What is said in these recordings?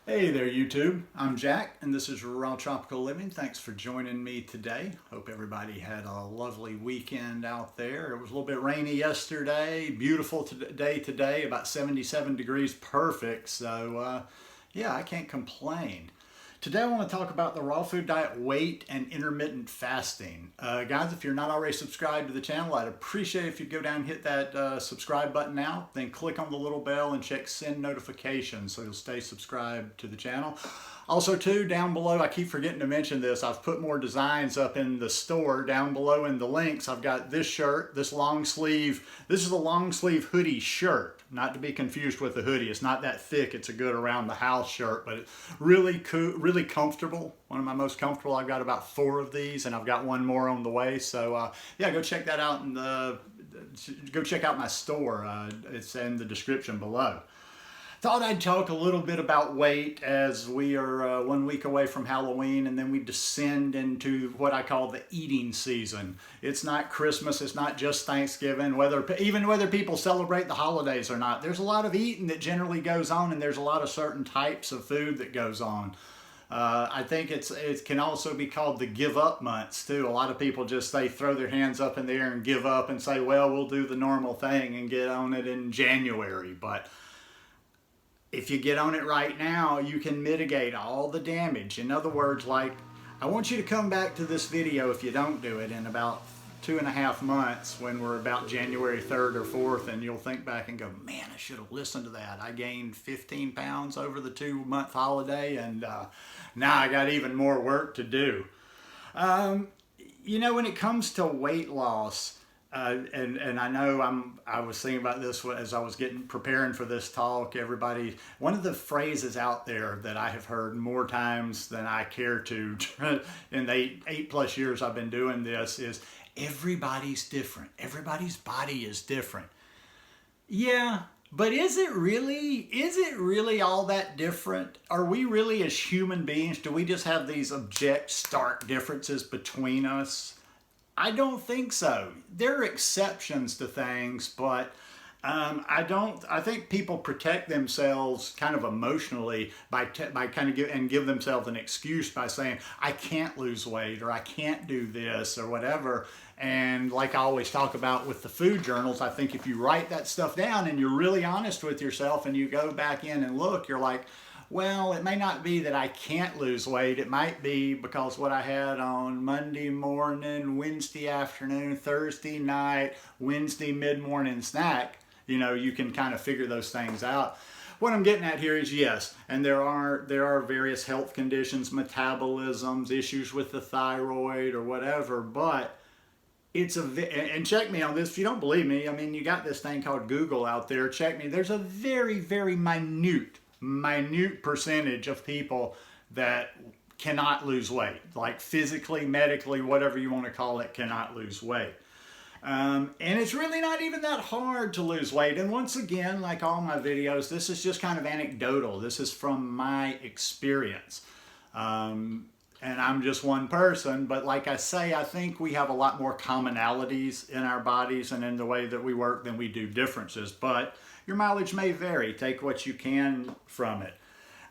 Hey there, YouTube. I'm Jack, and this is Raw Tropical Living. Thanks for joining me today. Hope everybody had a lovely weekend out there. It was a little bit rainy yesterday. Beautiful day today, about 77 degrees, perfect. So, yeah, I can't complain. Today I want to talk about the raw food diet, weight, and intermittent fasting. Guys, if you're not already subscribed to the channel, I'd appreciate if you'd go down and hit that subscribe button now, then click on the little bell and check send notifications so you'll stay subscribed to the channel. Also too, down below, I keep forgetting to mention this, I've put more designs up in the store. Down below in the links, I've got this shirt, this long sleeve. This is a long sleeve hoodie shirt, not to be confused with a hoodie. It's not that thick, it's a good around the house shirt, but it's really cool, really comfortable. One of my most comfortable. I've got about 4 of these and I've got one more on the way. So yeah, go check that out, and go check out my store. It's in the description below. Thought I'd talk a little bit about weight as we are 1 week away from Halloween, and then we descend into what I call the eating season. It's not Christmas, it's not just Thanksgiving, even whether people celebrate the holidays or not. There's a lot of eating that generally goes on, and there's a lot of certain types of food that goes on. I think it can also be called the give up months too. A lot of people just throw their hands up in the air and give up and say, well, we'll do the normal thing and get on it in January. But if you get on it right now, you can mitigate all the damage. In other words, like, I want you to come back to this video if you don't do it in about 2.5 months when we're about January 3rd or 4th, and you'll think back and go, man, I should have listened to that. I gained 15 pounds over the 2-month holiday, and now I got even more work to do. You know, when it comes to weight loss, and I know I was thinking about this as I was preparing for this talk. One of the phrases out there that I have heard more times than I care to in the 8+ years I've been doing this is, everybody's different. Everybody's body is different. Yeah, but is it really all that different? Are we really, as human beings, do we just have these stark differences between us? I don't think so. There are exceptions to things, but I think people protect themselves kind of emotionally by kind of give themselves an excuse by saying, I can't lose weight, or I can't do this, or whatever. And like I always talk about with the food journals, I think if you write that stuff down and you're really honest with yourself and you go back in and look, you're like, well, it may not be that I can't lose weight. It might be because what I had on Monday morning, Wednesday afternoon, Thursday night, Wednesday mid-morning snack. You know, you can kind of figure those things out. What I'm getting at here is, yes, and there are various health conditions, metabolisms, issues with the thyroid or whatever, but and check me on this if you don't believe me. I mean, you got this thing called Google out there. Check me. There's a very, very minute percentage of people that cannot lose weight, like physically, medically, whatever you want to call it, cannot lose weight. And it's really not even that hard to lose weight. And once again, like all my videos, this is just kind of anecdotal. This is from my experience. And I'm just one person, but like I say, I think we have a lot more commonalities in our bodies and in the way that we work than we do differences. But your mileage may vary. Take what you can from it.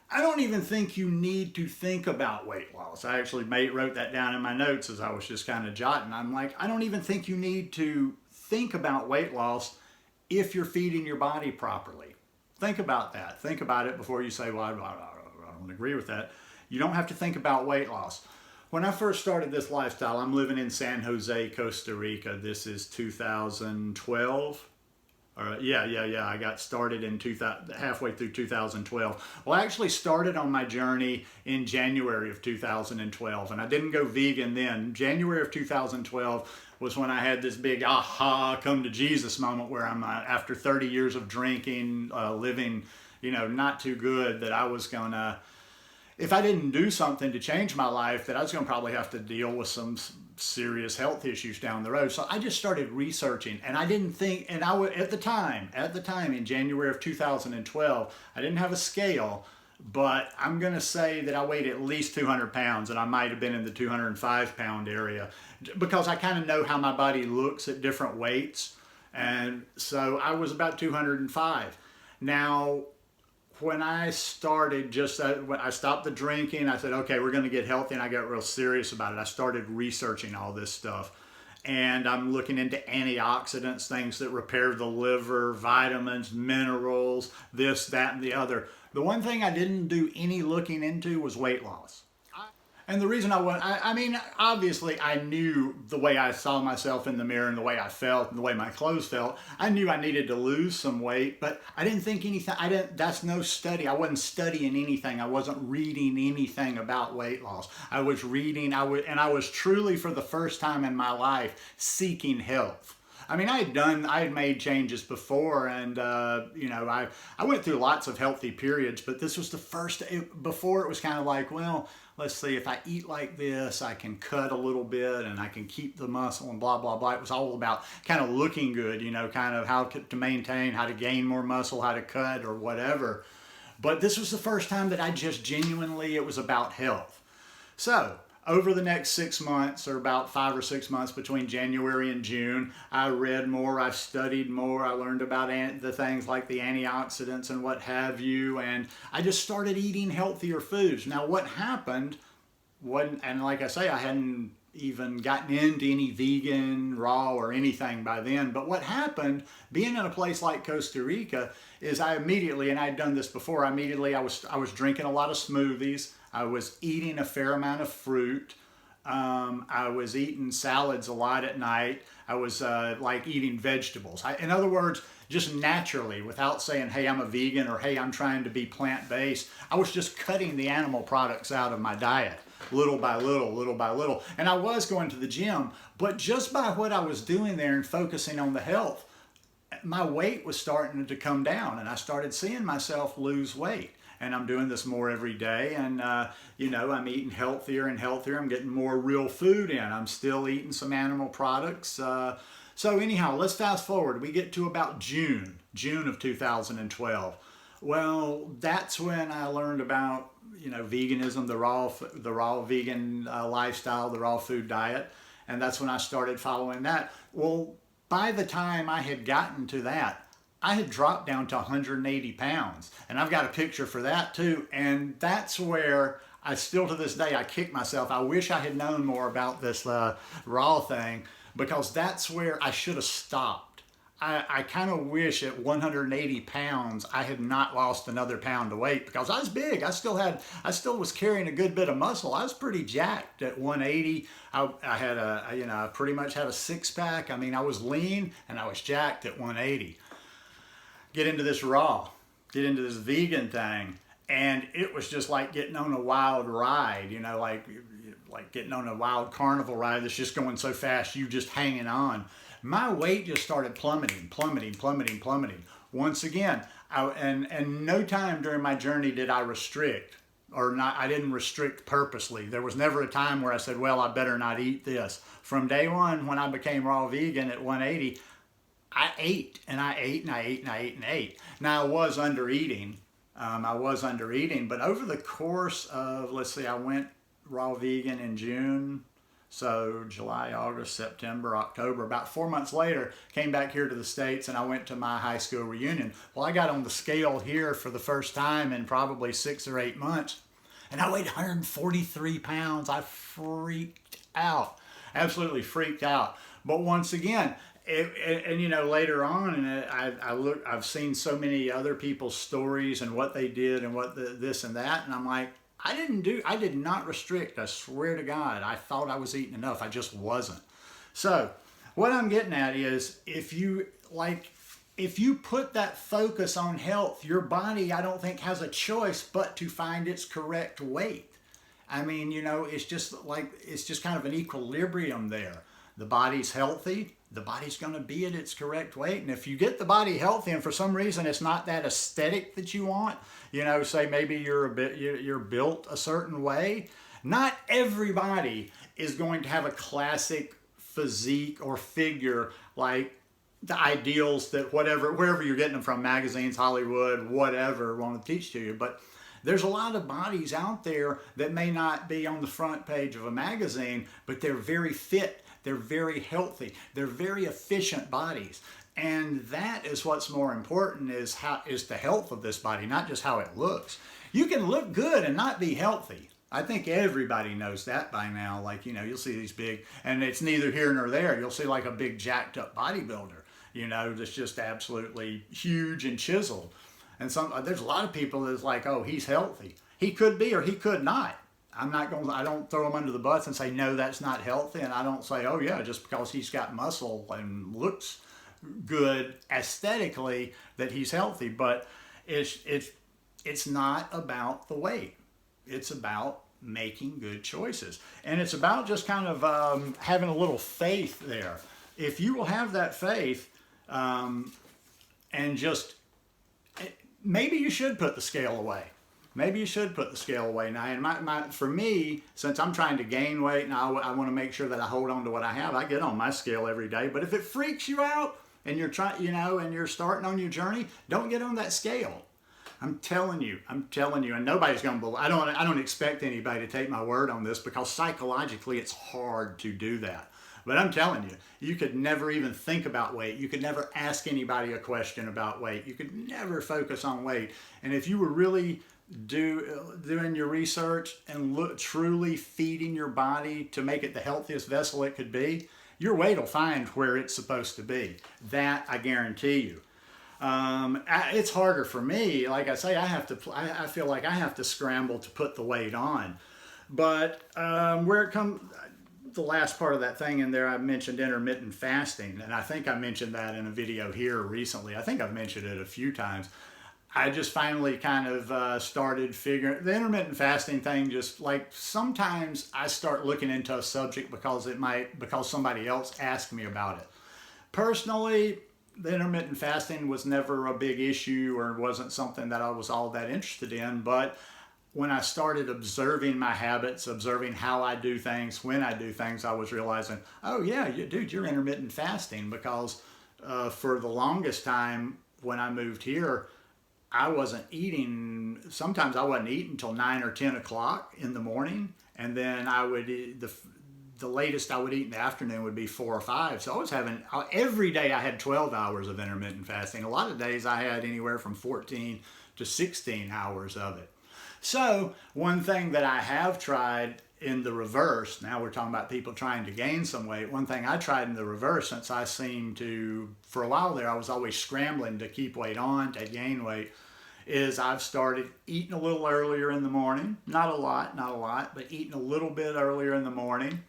I don't even think you need to think about weight loss. I actually wrote that down in my notes as I was just kind of jotting. I'm like, I don't even think you need to think about weight loss if you're feeding your body properly. Think about that. Think about it before you say, well, I don't agree with that. You don't have to think about weight loss. When I first started this lifestyle, I'm living in San Jose, Costa Rica. This is 2012. I got started in halfway through 2012. Well, I actually started on my journey in January of 2012, and I didn't go vegan then. January of 2012 was when I had this big aha, come to Jesus moment where I'm, after 30 years of drinking, living, not too good, that I was gonna, if I didn't do something to change my life, that I was gonna probably have to deal with some serious health issues down the road. So I just started researching, and I didn't think, and at the time in January of 2012, I didn't have a scale, but I'm gonna say that I weighed at least 200 pounds, and I might have been in the 205 pound area, because I kind of know how my body looks at different weights. And so I was about 205. Now, when I started, when I stopped the drinking, I said, okay, we're going to get healthy, and I got real serious about it. I started researching all this stuff, and I'm looking into antioxidants, things that repair the liver, vitamins, minerals, this, that, and the other. The one thing I didn't do any looking into was weight loss. And the reason I mean, obviously I knew the way I saw myself in the mirror and the way I felt and the way my clothes felt. I knew I needed to lose some weight, but I didn't think anything, that's no study. I wasn't studying anything. I wasn't reading anything about weight loss. I was reading, and I was truly for the first time in my life seeking health. I mean, I had made changes before, and I went through lots of healthy periods, but this was the first. Before it was kind of like, well, let's see, if I eat like this, I can cut a little bit, and I can keep the muscle, and blah blah blah. It was all about kind of looking good, kind of how to maintain, how to gain more muscle, how to cut, or whatever. But this was the first time that I just genuinely, it was about health. So over the next 6 months, or about 5 or 6 months between January and June, I read more, I studied more, I learned about the things like the antioxidants and what have you, and I just started eating healthier foods. Now what happened, and like I say, I hadn't even gotten into any vegan, raw, or anything by then, but what happened, being in a place like Costa Rica, is I immediately, and I had done this before, I was drinking a lot of smoothies, I was eating a fair amount of fruit. I was eating salads a lot at night. I was like eating vegetables. In other words, just naturally, without saying, hey, I'm a vegan, or hey, I'm trying to be plant-based. I was just cutting the animal products out of my diet, little by little, little by little. And I was going to the gym, but just by what I was doing there and focusing on the health, my weight was starting to come down, and I started seeing myself lose weight. And I'm doing this more every day, and I'm eating healthier and healthier. I'm getting more real food in. I'm still eating some animal products. So anyhow, let's fast forward. We get to about June of 2012. Well, that's when I learned about veganism, the raw vegan lifestyle, the raw food diet, and that's when I started following that. Well, by the time I had gotten to that, I had dropped down to 180 pounds, and I've got a picture for that too. And that's where I still to this day, I kick myself. I wish I had known more about this raw thing, because that's where I should have stopped. I kind of wish at 180 pounds, I had not lost another pound of weight, because I was big. I still was carrying a good bit of muscle. I was pretty jacked at 180. I had I pretty much had a six pack. I mean, I was lean and I was jacked at 180. Get into this vegan thing, and it was just like getting on a wild ride, like getting on a wild carnival ride that's just going so fast, you just hanging on. My weight just started plummeting. Once again, and no time during my journey did I restrict, or not. I didn't restrict purposely. There was never a time where I said, well, I better not eat this. From day one, when I became raw vegan at 180, I ate, and I ate, and I ate, and I ate, and ate. Now, I was under eating, but over the course of, let's see, I went raw vegan in June, so July, August, September, October. About 4 months later, came back here to the States, and I went to my high school reunion. Well, I got on the scale here for the first time in probably 6 or 8 months, and I weighed 143 pounds. I freaked out, absolutely freaked out. But once again, later on, and I've seen so many other people's stories and what they did and this and that, and I'm like, I did not restrict. I swear to God, I thought I was eating enough. I just wasn't. So what I'm getting at is, if you put that focus on health, your body, I don't think, has a choice but to find its correct weight. I mean, it's just kind of an equilibrium there. The body's healthy, the body's going to be at its correct weight. And if you get the body healthy and for some reason it's not that aesthetic that you want, say maybe you're built a certain way, not everybody is going to have a classic physique or figure like the ideals that wherever you're getting them from, magazines, Hollywood, whatever, want to teach to you. But there's a lot of bodies out there that may not be on the front page of a magazine, but they're very fit. They're very healthy. They're very efficient bodies. And that is what's more important, is the health of this body, not just how it looks. You can look good and not be healthy. I think everybody knows that by now. Like, you'll see these big, and it's neither here nor there. You'll see like a big jacked up bodybuilder, that's just absolutely huge and chiseled. And there's a lot of people that's like, oh, he's healthy. He could be or he could not. I don't throw him under the bus and say, no, that's not healthy. And I don't say, oh yeah, just because he's got muscle and looks good aesthetically that he's healthy. But it's not about the weight. It's about making good choices. And it's about just kind of having a little faith there. If you will have that faith, and just, maybe you should put the scale away. Maybe you should put the scale away now. And for me, since I'm trying to gain weight and I want to make sure that I hold on to what I have, I get on my scale every day. But if it freaks you out and you're and you're starting on your journey, don't get on that scale. I'm telling you, and nobody's going to believe. I don't expect anybody to take my word on this, because psychologically it's hard to do that. But I'm telling you, you could never even think about weight. You could never ask anybody a question about weight. You could never focus on weight. And if you were really doing your research and truly feeding your body to make it the healthiest vessel it could be, your weight will find where it's supposed to be. That I guarantee you. It's harder for me. Like I say, I feel like I have to scramble to put the weight on. But where it comes, the last part of that thing in there, I mentioned intermittent fasting, and I think I mentioned that in a video here recently. I think I've mentioned it a few times. I just finally kind of started figuring the intermittent fasting thing. Just like sometimes I start looking into a subject because somebody else asked me about it. Personally, the intermittent fasting was never a big issue, or wasn't something that I was all that interested in. But when I started observing my habits, observing how I do things, when I do things, I was realizing, oh yeah, dude, you're intermittent fasting. Because for the longest time when I moved here, I wasn't eating. Sometimes I wasn't eating until 9 or 10 o'clock in the morning, and then I would the latest I would eat in the afternoon would be 4 or 5. So I was having, every day I had 12 hours of intermittent fasting. A lot of days I had anywhere from 14 to 16 hours of it. So one thing that I have tried in the reverse, now we're talking about people trying to gain some weight. One thing I tried in the reverse, since I seemed to, for a while there, I was always scrambling to keep weight on, to gain weight, is I've started eating a little earlier in the morning. Not a lot, but eating a little bit earlier in the morning.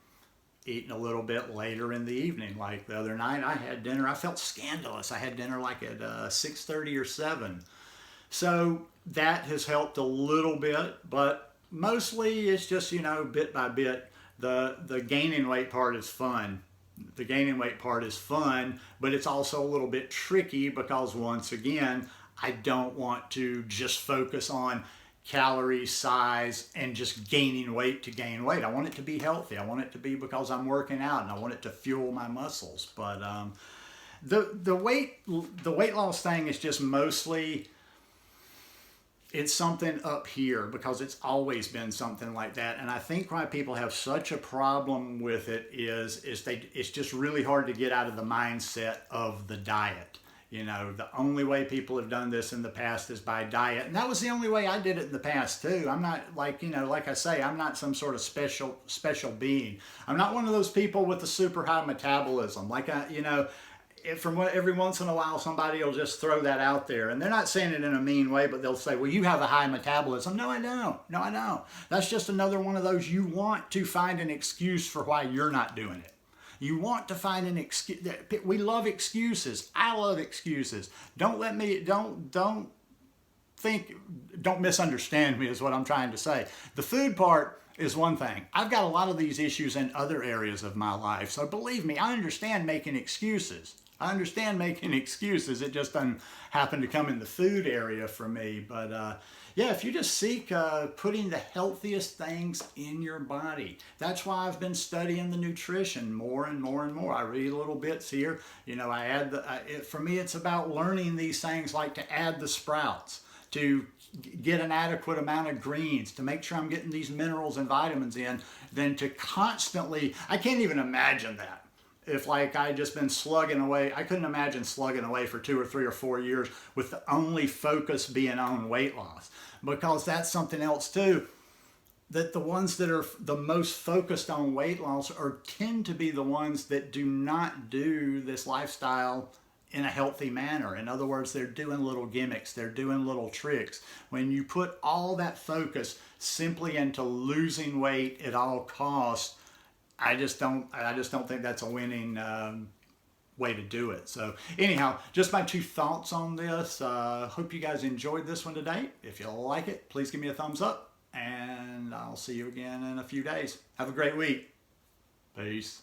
Eating a little bit later in the evening. Like the other night I had dinner, I felt scandalous. I had dinner like at 6:30 or 7. So that has helped a little bit, but mostly it's just, bit by bit. The gaining weight part is fun. The gaining weight part is fun, but it's also a little bit tricky, because once again, I don't want to just focus on calorie, size, and just gaining weight to gain weight. I want it to be healthy. I want it to be because I'm working out, and I want it to fuel my muscles. But the weight loss thing is just mostly, it's something up here, because it's always been something like that. And I think why people have such a problem with it is it's just really hard to get out of the mindset of the diet. The only way people have done this in the past is by diet. And that was the only way I did it in the past too. I'm not like, like I say, I'm not some sort of special being. I'm not one of those people with a super high metabolism. Like, every once in a while, somebody will just throw that out there. And they're not saying it in a mean way, but they'll say, well, you have a high metabolism. No, I don't. No, I don't. That's just another one of those, you want to find an excuse for why you're not doing it. You want to find an excuse. We love excuses. I love excuses. Don't misunderstand me is what I'm trying to say. The food part is one thing. I've got a lot of these issues in other areas of my life. So believe me, I understand making excuses. It just doesn't happen to come in the food area for me. But yeah, if you just seek putting the healthiest things in your body. That's why I've been studying the nutrition more and more and more. I read little bits here. I add for me, it's about learning these things, like to add the sprouts, to get an adequate amount of greens, to make sure I'm getting these minerals and vitamins in, than to constantly, I can't even imagine that. if like I had just been slugging away, I couldn't imagine slugging away for 2 or 3 or 4 years with the only focus being on weight loss, because that's something else too, that the ones that are the most focused on weight loss tend to be the ones that do not do this lifestyle in a healthy manner. In other words, they're doing little gimmicks, they're doing little tricks. When you put all that focus simply into losing weight at all costs, I just don't think that's a winning way to do it. So anyhow, just my 2 thoughts on this. Hope you guys enjoyed this one today. If you like it, please give me a thumbs up, and I'll see you again in a few days. Have a great week. Peace.